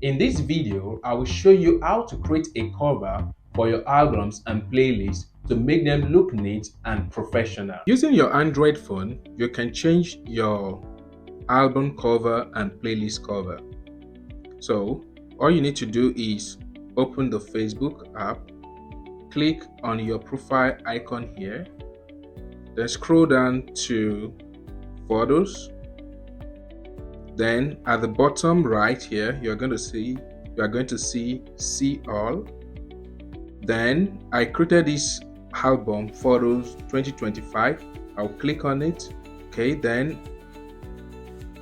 In this video, I will show you how to create a cover for your albums and playlists to make them look neat and professional. Using your Android phone, you can change your album cover and playlist cover. So all you need to do is open the Facebook app, click on your profile icon here, then scroll down to photos. Then at the bottom right here, you are going to see see all. Then I created this album photos 2025. I'll click on it. Okay, then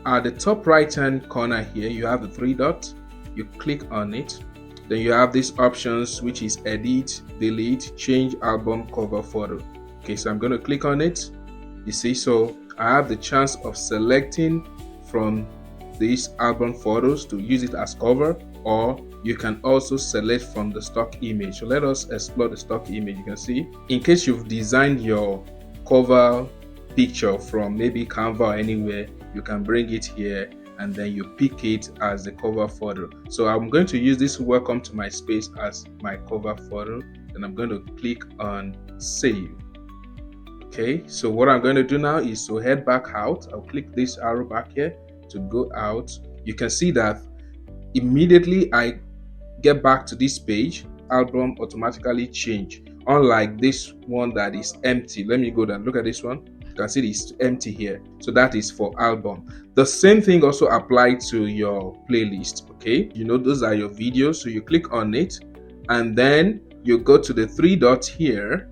at the top right hand corner here, you have the three dots. You click on it. Then you have these options, which is edit, delete, change album cover photo. Okay, so I'm going to click on it. You see, so I have the chance of selecting from these album photos to use it as cover, or you can also select from the stock image. So let us explore the stock image. You can see, in case you've designed your cover picture from maybe Canva or anywhere, you can bring it here and then you pick it as the cover photo. So I'm going to use this welcome to my space as my cover photo. Then I'm going to click on save. Okay, so what I'm going to do now is to head back out. I'll click this arrow back here to go out. You can see that immediately I get back to this page, album automatically change, unlike this one that is empty. Let me go down, look at this one. You can see it's empty here, so that is for album. The same thing also applies to your playlist. Okay, you know, those are your videos, so you click on it and then you go to the three dots here,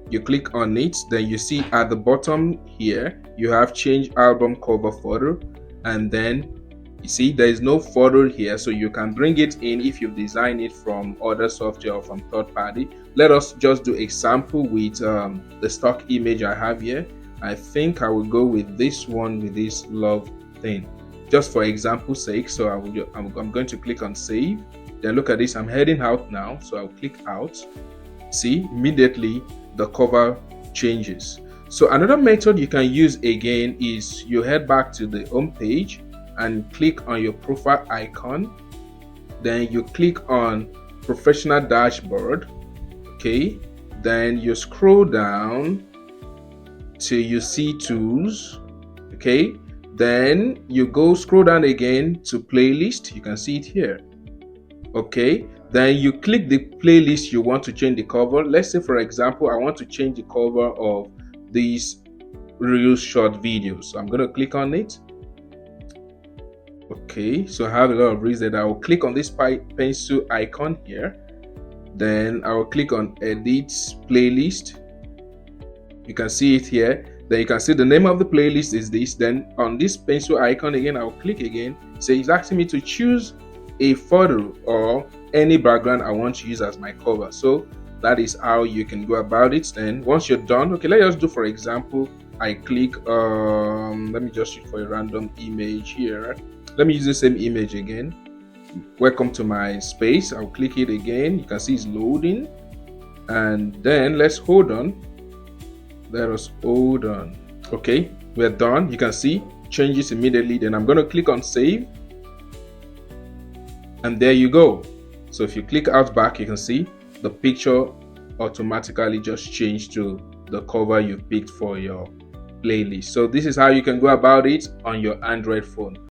you click on it, then you see at the bottom here you have change album cover photo, and then you see there is no photo here, so you can bring it in if you've designed it from other software or from third party. Let us just do a sample with the stock image I have here. I think I will go with this one with this love thing, just for example's sake. So I'm going to click on save. Then look at this, I'm heading out now, so I'll click out. See, immediately the cover changes. So another method you can use again is you head back to the home page and click on your profile icon. Then you click on professional dashboard. Okay, then you scroll down till you see tools. Okay, then you go scroll down again to playlist. You can see it here. Okay, then you click the playlist you want to change the cover. Let's say, for example, I want to change the cover of these real short videos. So I'm going to click on it. Okay, so I have a lot of reasons. I will click on this pencil icon here. Then I will click on edit playlist. You can see it here. Then you can see the name of the playlist is this. Then on this pencil icon again, I will click again. So it's asking me to choose a photo or any background I want to use as my cover. So that is how you can go about it. Then once you're done, okay, let's just do, for example, I click let me just shoot for a random image here. Let me use the same image again. Welcome to my space. I'll click it again. You can see it's loading, and then let's hold on. Let us hold on. Okay, we're done. You can see changes immediately. Then I'm going to click on save, and there you go. So if you click out back, you can see the picture automatically just changed to the cover you picked for your playlist. So this is how you can go about it on your Android phone.